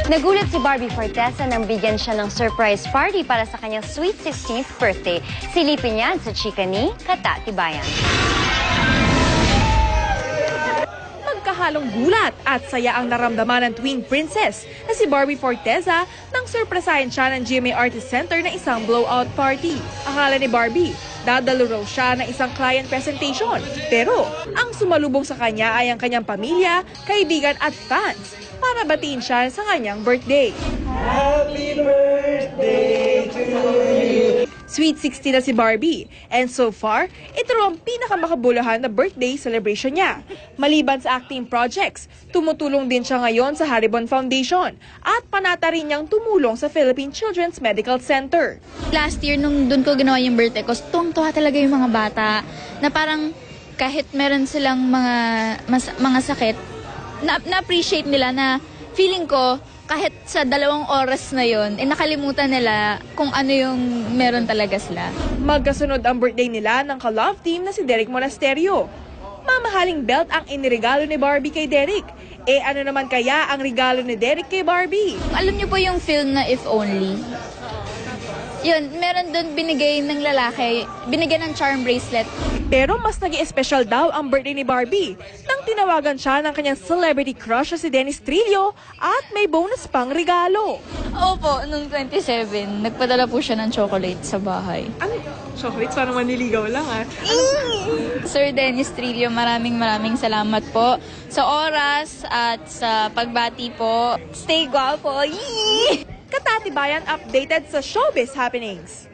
Nagulat si Barbie Forteza nang bigyan siya ng surprise party para sa kanyang sweet 16th birthday. Silipin yan sa chika ni Katatibayan. Magkahalong gulat at saya ang naramdaman ng twin princess na si Barbie Forteza nang surpresahin siya ng GMA Artist Center na isang blowout party. Akala ni Barbie, dadalo raw siya ng isang client presentation. Pero ang sumalubong sa kanya ay ang kanyang pamilya, kaibigan at fans para batiin siya sa kanyang birthday. Happy birthday to you! Sweet 16 na si Barbie. And so far, ito ang pinakamakabuluhan na birthday celebration niya. Maliban sa acting projects, tumutulong din siya ngayon sa Haribon Foundation at panata rin niyang tumulong sa Philippine Children's Medical Center. Last year, nung doon ko ginawa yung birthday ko, tuwang-tuwa talaga yung mga bata na parang kahit meron silang mga sakit, na-appreciate nila na feeling ko kahit sa 2 oras na yon, nakalimutan nila kung ano yung meron talaga sila. Magkasunod ang birthday nila ng ka-love team na si Derek Monasterio. Mamahaling belt ang iniregalo ni Barbie kay Derek. Ano naman kaya ang regalo ni Derek kay Barbie? Alam niyo po yung film na If Only? Yun, meron doon binigay ng lalaki, binigyan ng charm bracelet. Pero mas naging espesyal daw ang birthday ni Barbie nang tinawagan siya ng kanyang celebrity crush na si Dennis Trillo at may bonus pang regalo. Opo, nung 27, nagpadala po siya ng chocolate sa bahay. Ano? Chocolates? Parang maniligaw lang Sir Dennis Trillo, maraming salamat po sa oras at sa pagbati po. Stay guwapo! Katatibayan updated sa showbiz happenings.